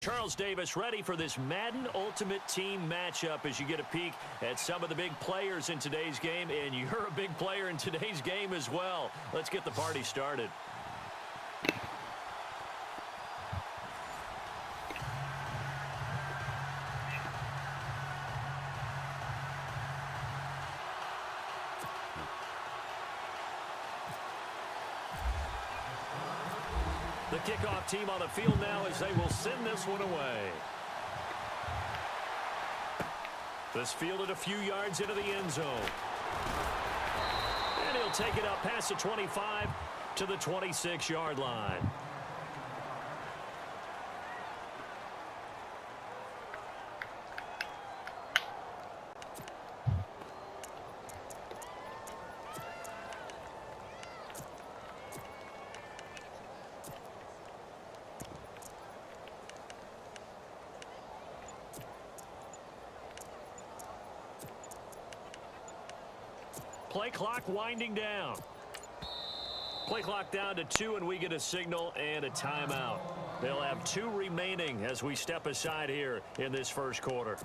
Charles Davis ready for this Madden Ultimate Team matchup as you get a peek at some of the big players in today's game, and you're a big player in today's game as well. Let's get the party started. The kickoff team on the field now as they will send this one away. This fielded a few yards into the end zone. And he'll take it up past the 25 to the 26-yard line. Play clock winding down. Play clock down to 2, and we get a signal and a timeout. They'll have 2 remaining as we step aside here in this first quarter.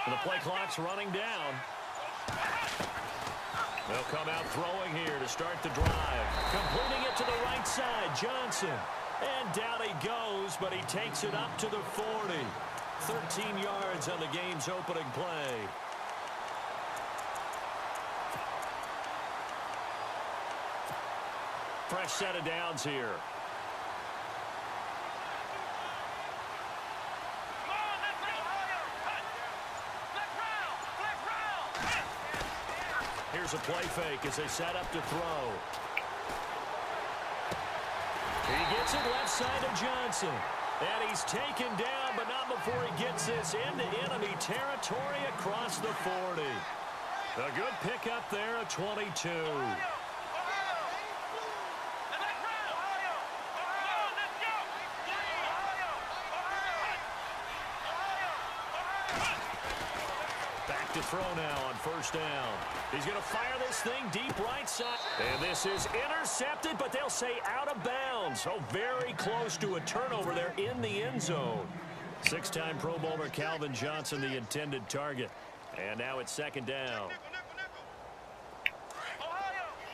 The play clock's running down. They'll come out throwing here to start the drive. Completing it to the right side, Johnson. And down he goes, but he takes it up to the 40. 13 yards on the game's opening play. Fresh set of downs here. Here's a play fake as they set up to throw. He gets it left side to Johnson. And he's taken down, but not before he gets this into enemy territory across the 40. A good pickup there at 22. Back to throw now on first down. He's going to fire this thing deep right side. And this is intercepted, but they'll say out of bounds. So very close to a turnover there in the end zone. 6-time Pro Bowler Calvin Johnson, the intended target. And now it's second down.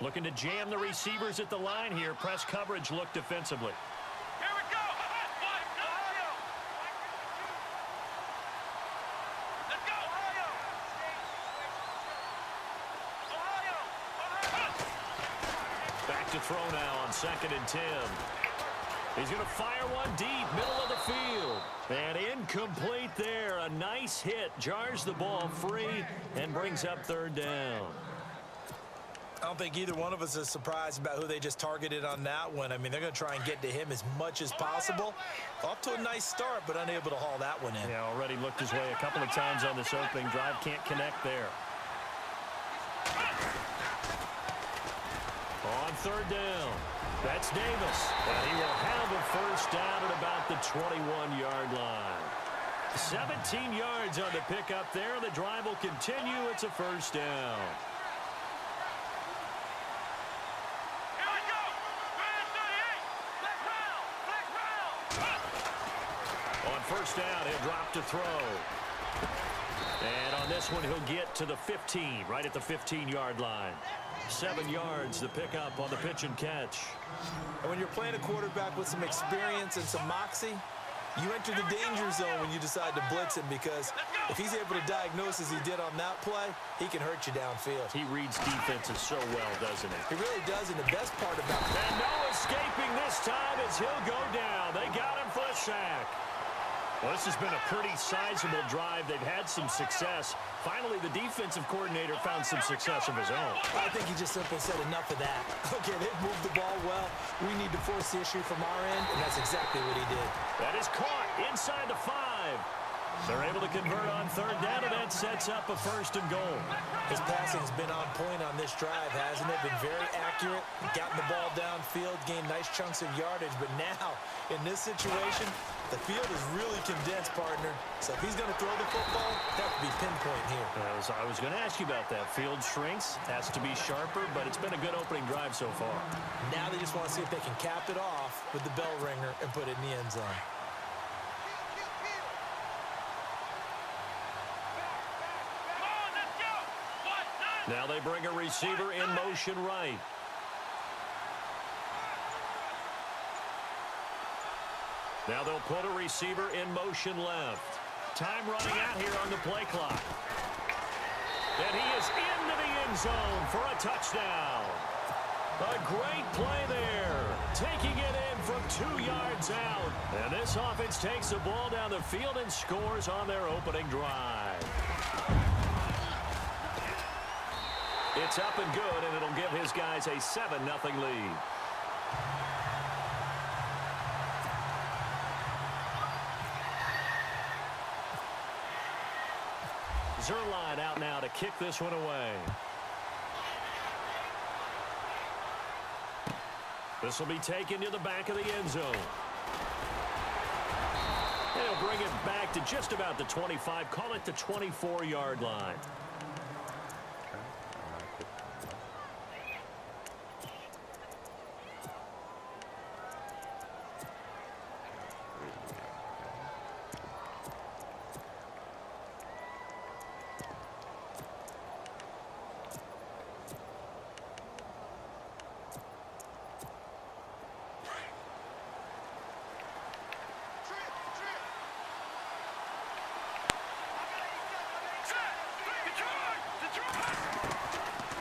Looking to jam the receivers at the line here. Press coverage look defensively. To throw now on 2nd and 10. He's going to fire one deep, middle of the field. And incomplete there. A nice hit. Jars the ball free and brings up 3rd down. I don't think either one of us is surprised about who they just targeted on that one. I mean, they're going to try and get to him as much as possible. Off to a nice start, but unable to haul that one in. Yeah, already looked his way a couple of times on this opening drive. Can't connect there. On 3rd down, that's Davis. And he will have a first down at about the 21-yard line. 17 yards on the pickup there. The drive will continue. It's a first down. On first down, he'll drop to throw. And on this one, he'll get to the 15, right at the 15-yard line. 7 yards, the pickup on the pitch and catch. And when you're playing a quarterback with some experience and some moxie, You enter the danger zone when you decide to blitz him because if he's able to diagnose as he did on that play, he can hurt you downfield. He reads defenses so well, doesn't he? He really does, and the best part about it. And no escaping this time as he'll go down. They got him for a sack. Well, this has been a pretty sizable drive. They've had some success. Finally, the defensive coordinator found some success of his own. I think he just simply said enough of that. Okay, they've moved the ball well. We need to force the issue from our end, and that's exactly what he did. That is caught inside the 5. They're able to convert on third down, and that sets up a 1st and goal. His passing has been on point on this drive, hasn't it? Been very accurate, gotten the ball downfield, gained nice chunks of yardage. But now, in this situation, the field is really condensed, partner. So if he's going to throw the football, that would be pinpoint here. I was going to ask you about that. Field shrinks, has to be sharper, but it's been a good opening drive so far. Now they just want to see if they can cap it off with the bell ringer and put it in the end zone. Now they bring a receiver in motion right. Now they'll put a receiver in motion left. Time running out here on the play clock. And he is into the end zone for a touchdown. A great play there. Taking it in from 2 yards out. And this offense takes the ball down the field and scores on their opening drive. It's up and good, and it'll give his guys a 7-0 lead. Zerline out now to kick this one away. This will be taken to the back of the end zone. They'll bring it back to just about the 25, call it the 24-yard line.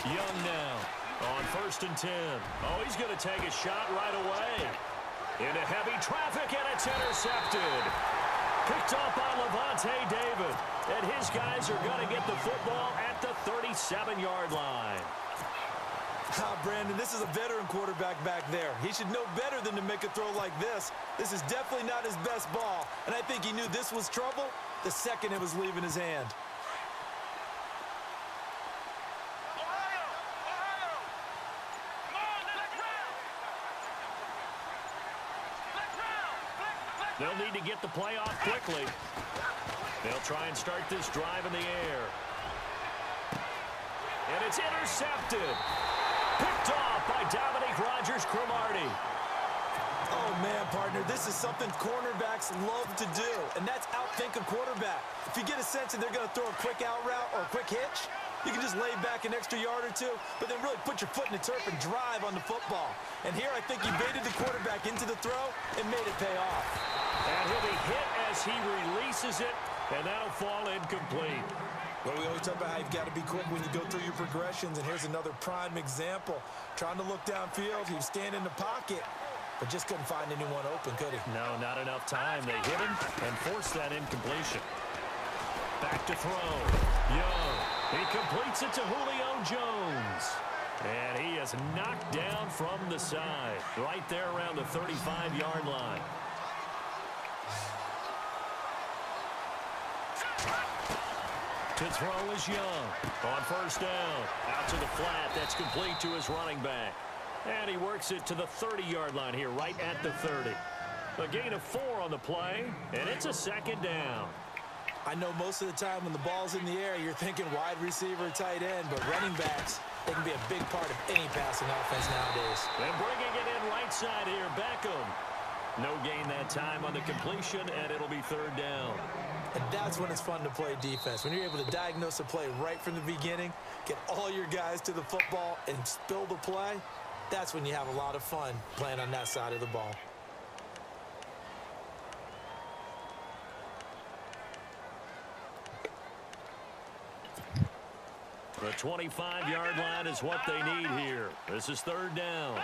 Young now on 1st and 10. Oh, he's going to take a shot right away. Into heavy traffic, and it's intercepted. Picked off by Levante David. And his guys are going to get the football at the 37-yard line. Brandon, this is a veteran quarterback back there. He should know better than to make a throw like this. This is definitely not his best ball. And I think he knew this was trouble the second it was leaving his hand. They'll need to get the play off quickly. They'll try and start this drive in the air. And it's intercepted. Picked off by Dominique Rodgers-Cromartie. Oh, man, partner, this is something cornerbacks love to do, and that's outthink a quarterback. If you get a sense that they're going to throw a quick out route or a quick hitch, you can just lay back an extra yard or two, but then really put your foot in the turf and drive on the football. And here I think he baited the quarterback into the throw and made it pay off. And he'll be hit as he releases it, and that'll fall incomplete. Well, we always talk about how you've got to be quick when you go through your progressions, and here's another prime example. Trying to look downfield, he was standing in the pocket, but just couldn't find anyone open, could he? No, not enough time. They hit him and forced that incompletion. Back to throw. Young. He completes it to Julio Jones. And he is knocked down from the side, right there around the 35-yard line. To throw is Young. On 1st down. Out to the flat. That's complete to his running back. And he works it to the 30-yard line here, right at the 30. A gain of 4 on the play, and it's a 2nd down. I know most of the time when the ball's in the air, you're thinking wide receiver, tight end, but running backs, they can be a big part of any passing offense nowadays. And bringing it in right side here, Beckham. No gain that time on the completion, and it'll be 3rd down. And that's when it's fun to play defense. When you're able to diagnose a play right from the beginning, get all your guys to the football, and spill the play, that's when you have a lot of fun playing on that side of the ball. The 25-yard line is what they need here. This is third down.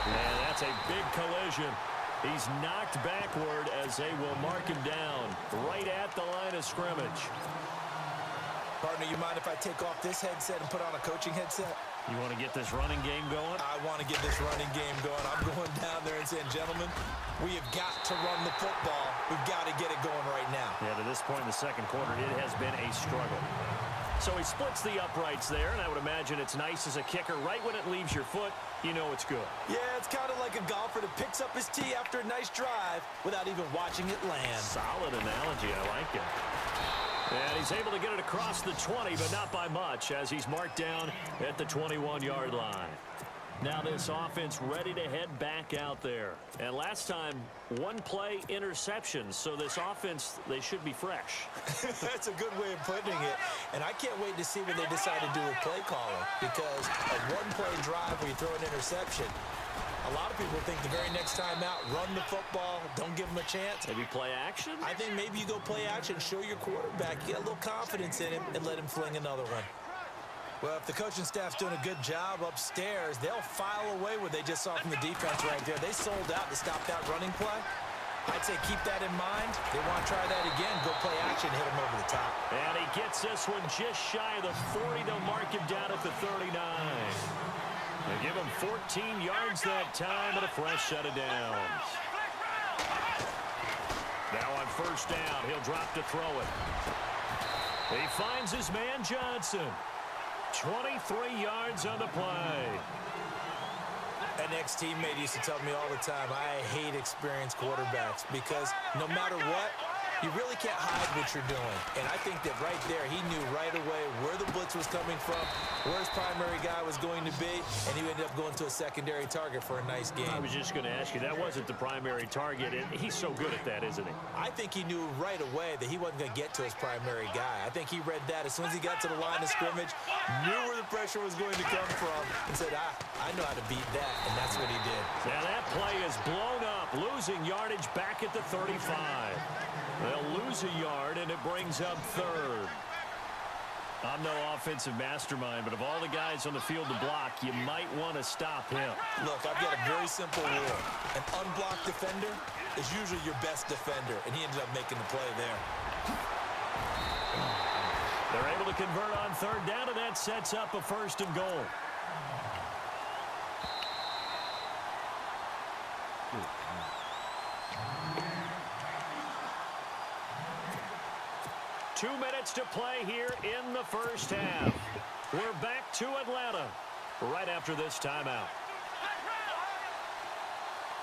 And that's a big collision. He's knocked backward as they will mark him down right at the line of scrimmage. Partner, you mind if I take off this headset and put on a coaching headset? You want to get this running game going? I want to get this running game going. I'm going down there and saying, gentlemen, we have got to run the football. We've got to get it going right now. Yeah, to this point in the second quarter, it has been a struggle. So he splits the uprights there, and I would imagine it's nice as a kicker. Right when it leaves your foot, you know it's good. Yeah, it's kind of like a golfer that picks up his tee after a nice drive without even watching it land. Solid analogy. I like it. And he's able to get it across the 20, but not by much, as he's marked down at the 21-yard line. Now this offense ready to head back out there. And last time, one-play interceptions. So this offense, they should be fresh. That's a good way of putting it. And I can't wait to see what they decide to do with play calling. Because a one-play drive where you throw an interception, a lot of people think the very next time out, run the football, don't give them a chance. Maybe play action? I think maybe you go play action, show your quarterback, get a little confidence in him, and let him fling another one. Well, if the coaching staff's doing a good job upstairs, they'll file away what they just saw from the defense right there. They sold out to stop that running play. I'd say keep that in mind. They want to try that again, go play action, hit him over the top. And he gets this one just shy of the 40. They'll mark him down at the 39. They give him 14 yards that time and a fresh set of downs. Now on first down, he'll drop to throw it. He finds his man Johnson. 23 yards on the play. An ex-teammate used to tell me all the time, I hate experienced quarterbacks because no matter what, you really can't hide what you're doing. And I think that right there, he knew right away where the blitz was coming from, where his primary guy was going to be, and he ended up going to a secondary target for a nice game. I was just going to ask you, that wasn't the primary target, and he's so good at that, isn't he? I think he knew right away that he wasn't going to get to his primary guy. I think he read that as soon as he got to the line of scrimmage, knew where the pressure was going to come from, and said, I know how to beat that, and that's what he did. Now that play is blown up, losing yardage back at the 35. They'll lose a yard, and it brings up third. I'm no offensive mastermind, but of all the guys on the field to block, you might want to stop him. Look, I've got a very simple rule. An unblocked defender is usually your best defender, and he ended up making the play there. They're able to convert on third down, and that sets up a first and goal. Two minutes to play here in the first half. We're back to Atlanta right after this timeout.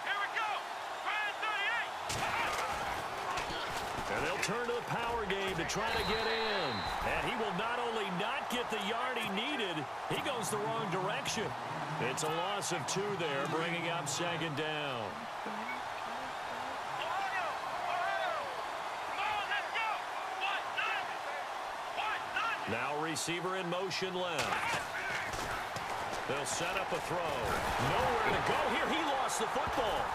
Here we go. 38. And they'll turn to the power game to try to get in. And he will not only not get the yard he needed, he goes the wrong direction. It's a loss of 2 there, bringing up second down. Now receiver in motion left. They'll set up a throw. Nowhere to go here. He lost the football.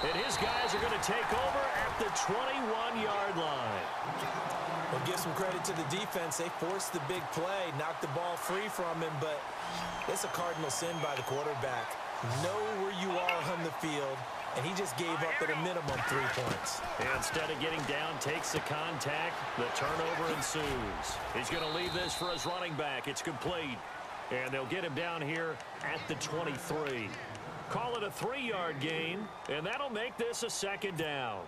And his guys are going to take over at the 21-yard line. Well, give some credit to the defense. They forced the big play, knocked the ball free from him, but it's a cardinal sin by the quarterback. Know where you are on the field, and he just gave up at a minimum 3 points. And instead of getting down, takes the contact. The turnover ensues. He's going to leave this for his running back. It's complete. And they'll get him down here at the 23. Call it a 3-yard gain, and that'll make this a second down.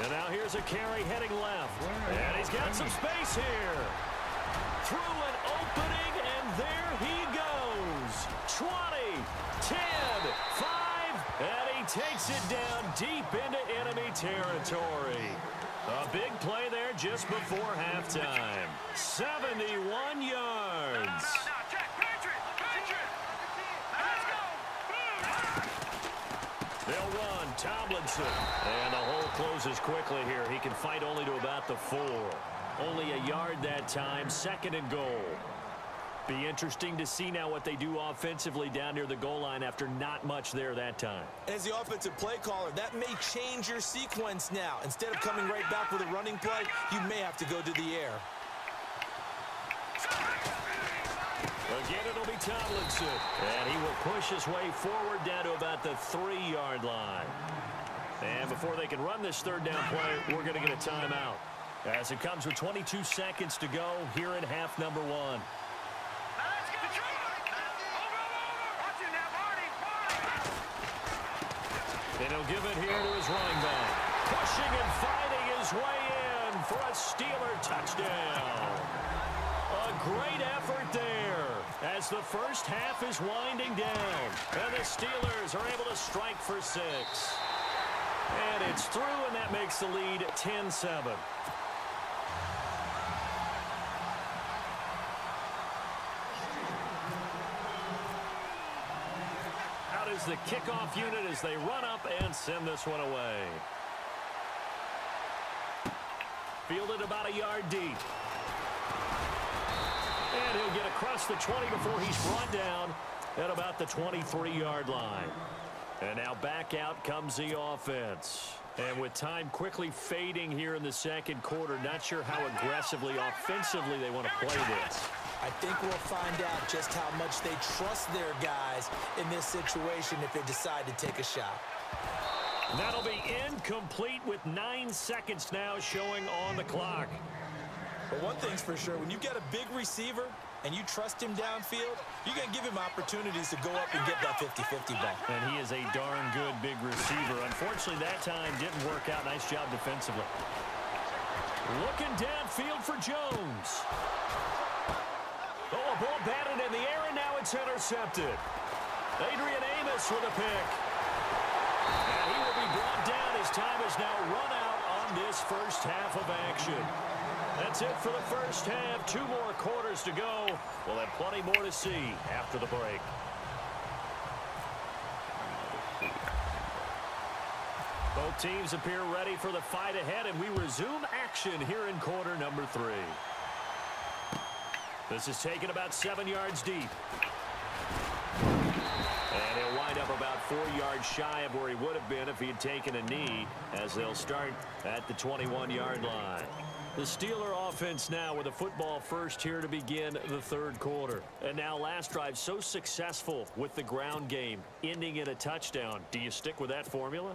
And now here's a carry heading left. And he's got some space here. Through an opening, and there he goes. 20, 10, 5, and he takes it down deep into enemy territory. A big play there just before halftime. 71 yards. They'll run. Tomlinson. And the hole closes quickly here. He can fight only to about the 4. Only a yard that time. 2nd and goal. Be interesting to see now what they do offensively down near the goal line after not much there that time. As the offensive play caller, that may change your sequence now. Instead of coming right back with a running play, you may have to go to the air. Again, it'll be Tomlinson. And he will push his way forward down to about the 3-yard line. And before they can run this 3rd down play, we're going to get a timeout. As it comes with 22 seconds to go here in half number 1. And he'll give it here to his running back. Pushing and fighting his way in for a Steeler touchdown. A great effort there as the first half is winding down. And the Steelers are able to strike for 6. And it's through, and that makes the lead 10-7. The kickoff unit as they run up and send this one away. Fielded about a yard deep. And he'll get across the 20 before he's brought down at about the 23-yard line. And now back out comes the offense. And with time quickly fading here in the 2nd quarter, not sure how aggressively, offensively they want to play this. I think we'll find out just how much they trust their guys in this situation if they decide to take a shot. That'll be incomplete with 9 seconds now showing on the clock. But one thing's for sure, when you get a big receiver and you trust him downfield, you're going to give him opportunities to go up and get that 50-50 ball. And he is a darn good big receiver. Unfortunately, that time didn't work out. Nice job defensively. Looking downfield for Jones. Oh, a ball batted in the air, and now it's intercepted. Adrian Amos with a pick. And he will be brought down. His time is now run out on this first half of action. That's it for the first half. 2 more quarters to go. We'll have plenty more to see after the break. Both teams appear ready for the fight ahead, and we resume action here in quarter number 3. This is taken about 7 yards deep. And he'll wind up about 4 yards shy of where he would have been if he had taken a knee, as they'll start at the 21-yard line. The Steeler offense now with a football first here to begin the 3rd quarter. And now last drive so successful with the ground game, ending in a touchdown. Do you stick with that formula?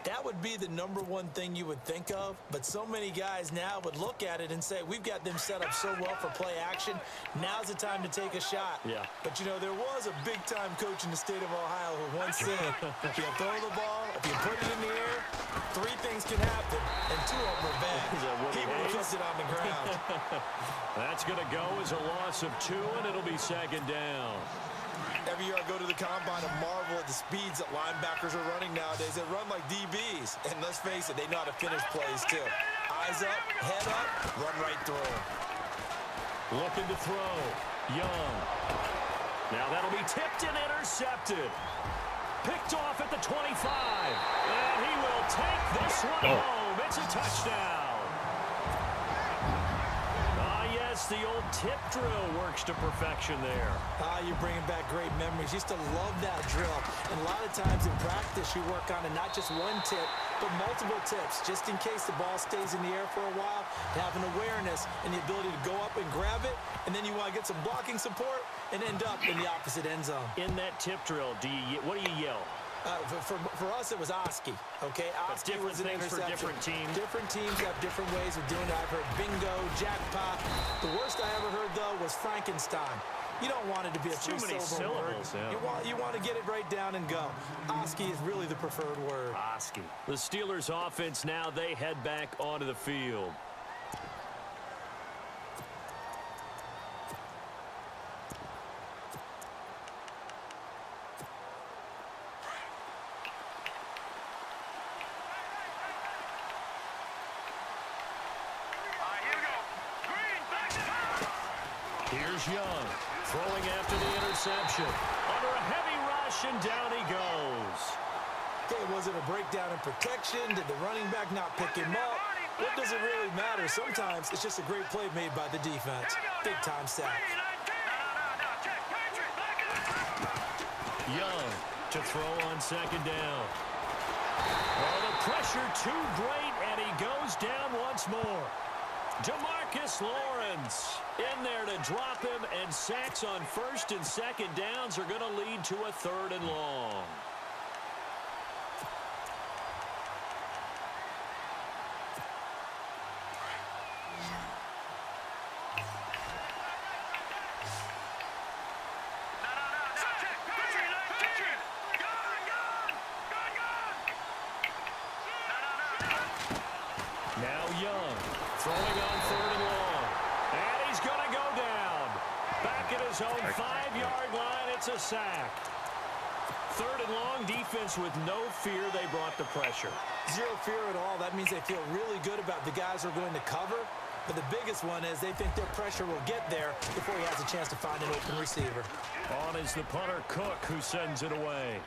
That would be the #1 thing you would think of, but so many guys now would look at it and say, we've got them set up so well for play action. Now's the time to take a shot. Yeah. But, you know, there was a big-time coach in the state of Ohio who once said, if you throw the ball, if you put it in the air, 3 things can happen, and 2 of them are bad. He would have kept it on the ground. That's going to go as a loss of 2, and it'll be 2nd down. Every year I go to the combine and marvel at the speeds that linebackers are running nowadays. They run like DBs. And let's face it, they know how to finish plays too. Eyes up, head up, run right through them. Looking to throw. Young. Now that'll be tipped and intercepted. Picked off at the 25. And he will take this one home. It's a touchdown. The old tip drill works to perfection there. You're bringing back great memories. Used to love that drill. And a lot of times in practice, you work on it, not just 1 tip, but multiple tips, just in case the ball stays in the air for a while, to have an awareness and the ability to go up and grab it, and then you want to get some blocking support and end up in the opposite end zone. In that tip drill, what do you yell? For us, it was Oski, okay? Oski was an interception. For different teams. Different teams have different ways of doing it. I've heard bingo, jackpot. The worst I ever heard, though, was Frankenstein. You don't want it to be a 3-syllable word. Yeah. You want to get it right down and go. Oski is really the preferred word. Oski. The Steelers' offense now, they head back onto the field. Here's Young, throwing after the interception. Under a heavy rush, and down he goes. Okay, was it a breakdown in protection? Did the running back not pick him up? What does it really matter? Sometimes it's just a great play made by the defense. Big-time sack. Young to throw on second down. Oh, the pressure too great, and he goes down once more. DeMarcus Lawrence in there to drop him, and sacks on first and second downs are going to lead to a 3rd and long. Now Young, throwing on 3rd and long. And he's going to go down. Back at his own 5-yard line, it's a sack. 3rd and long, defense with no fear. They brought the pressure. Zero fear at all. That means they feel really good about the guys who are going to cover. But the biggest one is they think their pressure will get there before he has a chance to find an open receiver. On is the punter, Cook, who sends it away.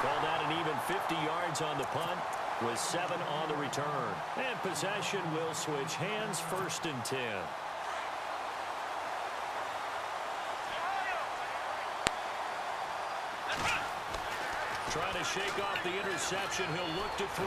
Called out an even 50 yards on the punt with 7 on the return. And possession will switch hands, 1st and 10. Trying to shake off the interception. He'll look to throw.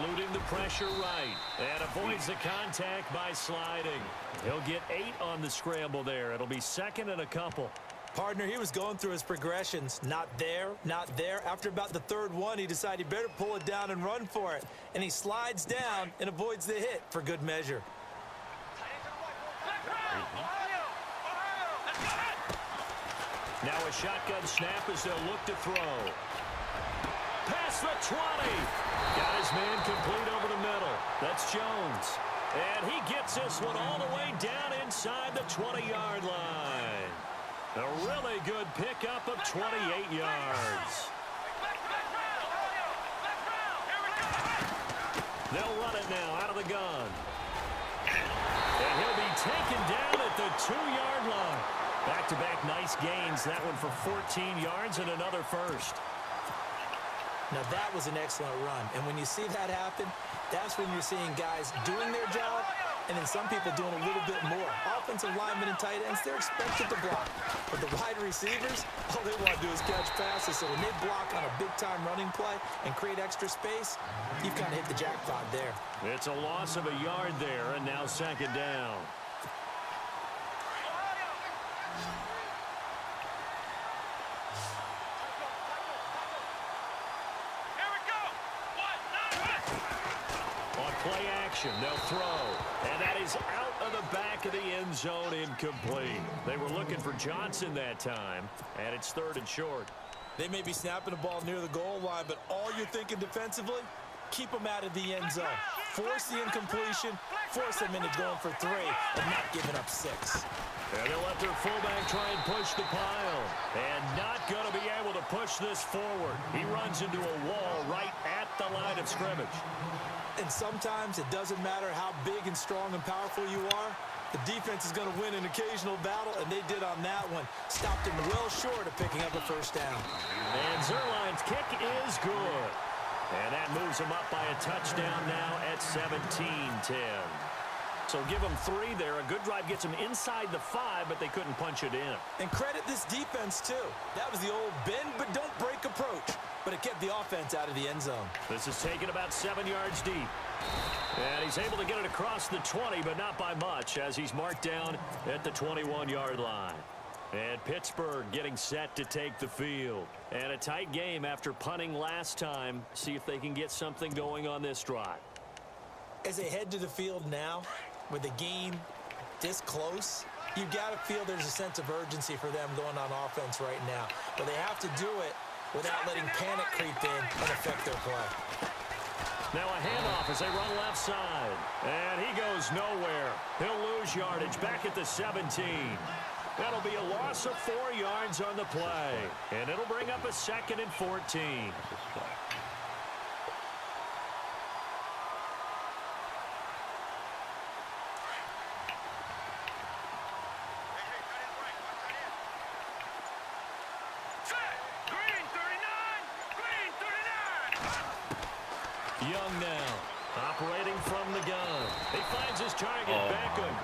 Eluding the pressure right. And avoids the contact by sliding. He'll get 8 on the scramble there. It'll be 2nd and a couple. Partner, he was going through his progressions. Not there, not there. After about the 3rd one, he decided he better pull it down and run for it. And he slides down and avoids the hit for good measure. Now a shotgun snap as they'll look to throw. Past the 20. Got his man complete over the middle. That's Jones. And he gets this one all the way down inside the 20-yard line. A really good pickup of 28 yards. They'll run it now out of the gun. And he'll be taken down at the 2-yard line. Back-to-back nice gains. That one for 14 yards and another first. Now that was an excellent run. And when you see that happen, that's when you're seeing guys doing their job and then some people doing a little bit more. Offensive linemen and tight ends, they're expected to block. But the wide receivers, all they want to do is catch passes. So when they block on a big-time running play and create extra space, you've kind of hit the jackpot there. It's a loss of a yard there, and now 2nd down. Play action, they'll throw, and that is out of the back of the end zone, incomplete. They were looking for Johnson that time, and it's 3rd and short. They may be snapping the ball near the goal line, but all you're thinking defensively, keep them out of the end zone. Force the incompletion, force them into going for 3, and not giving up 6. And they'll let their fullback try and push the pile, and not going to be able to push this forward. He runs into a wall right at the line of scrimmage. And sometimes it doesn't matter how big and strong and powerful you are. The defense is going to win an occasional battle, and they did on that one. Stopped him well short of picking up a 1st down. And Zerline's kick is good. And that moves him up by a touchdown now at 17-10. So give them 3 there. A good drive gets them inside the 5, but they couldn't punch it in. And credit this defense, too. That was the old bend but don't break approach. But it kept the offense out of the end zone. This is taken about 7 yards deep. And he's able to get it across the 20, but not by much, as he's marked down at the 21-yard line. And Pittsburgh getting set to take the field. And a tight game after punting last time. See if they can get something going on this drive. As they head to the field now, with the game this close, you've got to feel there's a sense of urgency for them going on offense right now. But they have to do it without letting panic creep in and affect their play. Now a handoff as they run left side. And he goes nowhere. He'll lose yardage back at the 17. That'll be a loss of 4 yards on the play. And it'll bring up a 2nd and 14. Young now, operating from the gun. He finds his target, Beckham.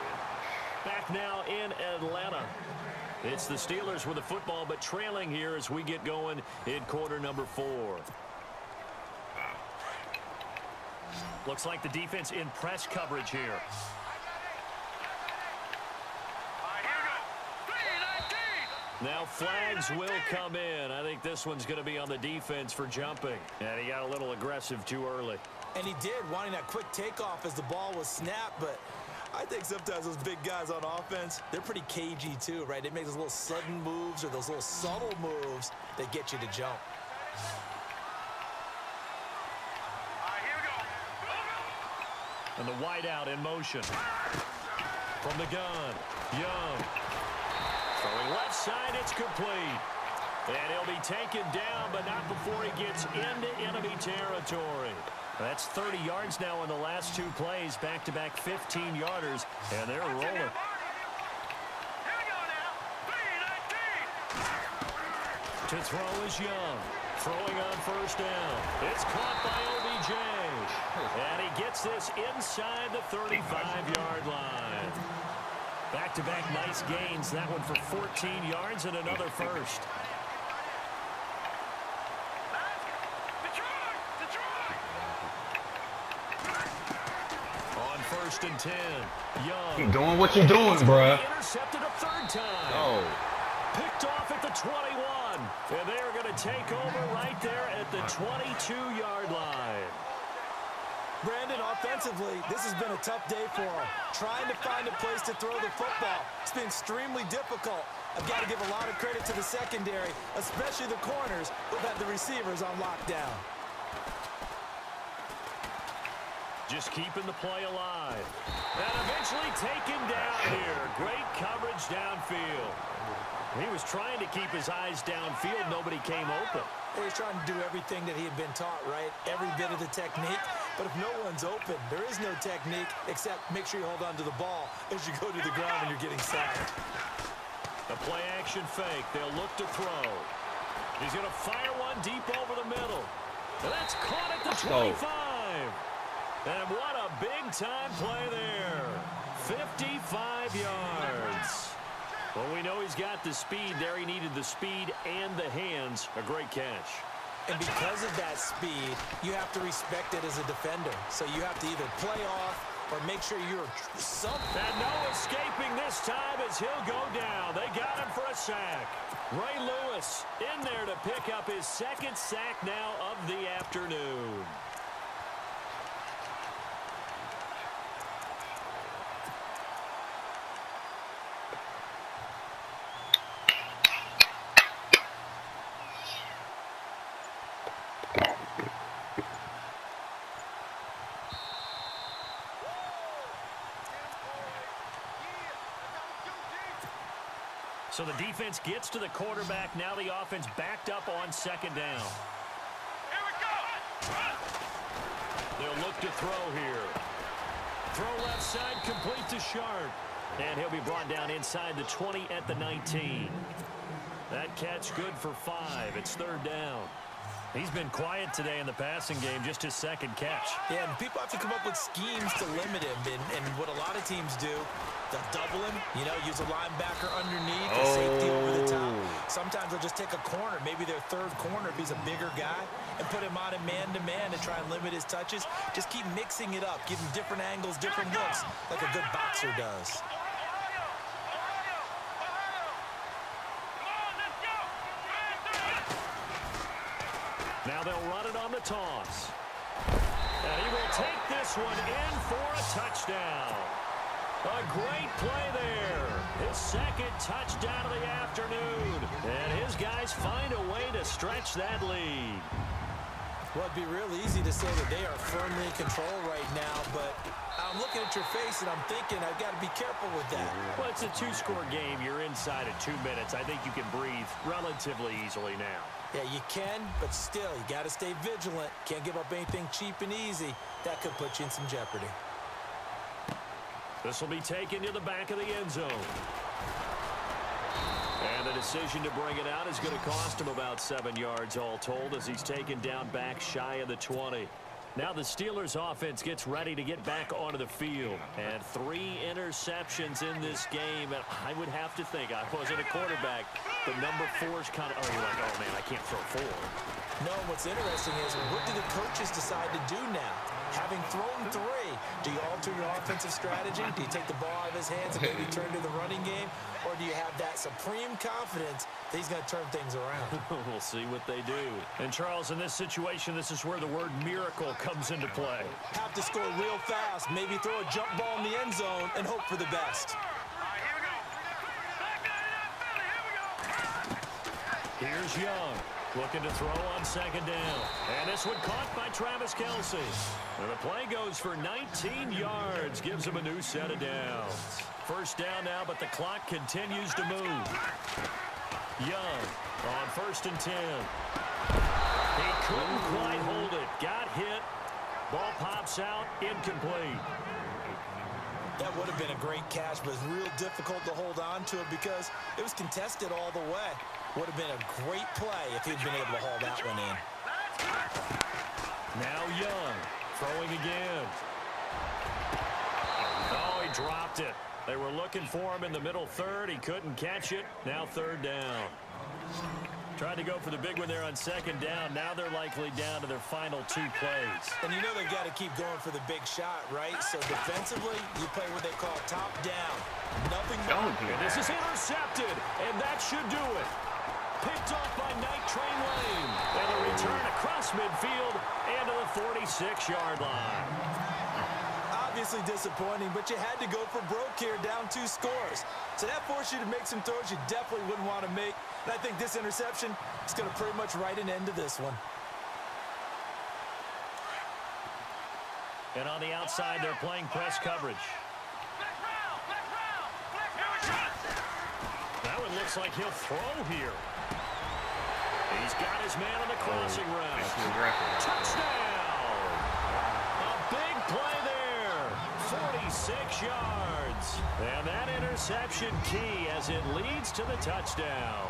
Back now in Atlanta. It's the Steelers with the football, but trailing here as we get going in quarter number 4. Looks like the defense in press coverage here. Now flags will come in. I think this one's going to be on the defense for jumping. And he got a little aggressive too early. And he did, wanting that quick takeoff as the ball was snapped, but I think sometimes those big guys on offense, they're pretty cagey too, right? They make those little sudden moves or those little subtle moves that get you to jump. And the wideout in motion. From the gun, Young. Throwing left side, it's complete. And he'll be taken down, but not before he gets into enemy territory. That's 30 yards now in the last 2 plays, back-to-back 15-yarders, and they're rolling. To throw is Young. Throwing on first down. It's caught by OBJ. And he gets this inside the 35-yard line. Back-to-back nice gains. That one for 14 yards and another first. On first and 10. Young. Keep doing what you're doing, bruh. Intercepted a 3rd time. Oh. Picked off at the 21. And they're going to take over right there at the 22-yard line. Brandon, offensively, this has been a tough day for him. Trying to find a place to throw the football. It's been extremely difficult. I've got to give a lot of credit to the secondary, especially the corners who've had the receivers on lockdown. Just keeping the play alive. And eventually taken down here. Great coverage downfield. He was trying to keep his eyes downfield. Nobody came open. He was trying to do everything that he had been taught, right? Every bit of the technique. But if no one's open, there is no technique except make sure you hold on to the ball as you go to the ground when you're getting sacked. A play-action fake. They'll look to throw. He's going to fire one deep over the middle. And that's caught at the 25. And what a big-time play there. 55 yards. Well, we know he's got the speed there. He needed the speed and the hands. A great catch. And because of that speed, you have to respect it as a defender. So you have to either play off or make sure you're something. And no escaping this time as he'll go down. They got him for a sack. Ray Lewis in there to pick up his 2nd sack now of the afternoon. So the defense gets to the quarterback. Now the offense backed up on 2nd down. Here we go. They'll look to throw here. Throw left side, complete to Sharp. And he'll be brought down inside the 20 at the 19. That catch good for 5. It's 3rd down. He's been quiet today in the passing game, just his 2nd catch. Yeah, and people have to come up with schemes to limit him. And what a lot of teams do, they'll double him, use a linebacker underneath, a safety over the top. Sometimes they'll just take a corner, maybe their 3rd corner if he's a bigger guy, and put him on a man-to-man to try and limit his touches. Just keep mixing it up, give him different angles, different looks, like a good boxer does. Now they'll run it on the toss. And he will take this one in for a touchdown. A great play there. His 2nd touchdown of the afternoon. And his guys find a way to stretch that lead. Well, it'd be real easy to say that they are firmly in control right now, but I'm looking at your face and I'm thinking I've got to be careful with that. Well, it's a 2-score game. You're inside of 2 minutes. I think you can breathe relatively easily now. Yeah, you can, but still, you got to stay vigilant. Can't give up anything cheap and easy. That could put you in some jeopardy. This will be taken to the back of the end zone. And the decision to bring it out is going to cost him about 7 yards all told as he's taken down back shy of the 20. Now the Steelers offense gets ready to get back onto the field. And 3 interceptions in this game. And I would have to think, I wasn't a quarterback, but number 4 is kind of, oh, you're like, oh, man, I can't throw 4. No, what's interesting is what do the coaches decide to do now? Having thrown 3, do you alter your offensive strategy? Do you take the ball out of his hands and maybe turn to the running game? Or do you have that supreme confidence that he's going to turn things around? We'll see what they do. And, Charles, in this situation, this is where the word miracle comes into play. Have to score real fast, maybe throw a jump ball in the end zone and hope for the best. All right, here we go. Back down in that Philly. Here we go. Here's Young. Looking to throw on 2nd down. And this one caught by Travis Kelce. And the play goes for 19 yards. Gives him a new set of downs. 1st down now, but the clock continues to move. Young on 1st and 10. He couldn't quite hold it. Got hit. Ball pops out. Incomplete. That would have been a great catch, but it's real difficult to hold on to it because it was contested all the way. Would have been a great play if he'd been able to haul that one in. Now Young throwing again. Oh, he dropped it. They were looking for him in the middle 3rd. He couldn't catch it. Now 3rd down. Tried to go for the big one there on 2nd down. Now they're likely down to their final 2 plays. And you know they've got to keep going for the big shot, right? So defensively, you play what they call top down. Nothing more. And this is intercepted, and that should do it. Picked off by Night Train Lane. And a return across midfield and to the 46-yard line. Obviously disappointing, but you had to go for broke here, down 2 scores. So that forced you to make some throws you definitely wouldn't want to make. And I think this interception is going to pretty much write an end to this one. And on the outside, they're playing press coverage. Back round. Here we go. That one looks like he'll throw here. He's got his man on the crossing route. Touchdown! A big play there. 46 yards. And that interception key as it leads to the touchdown.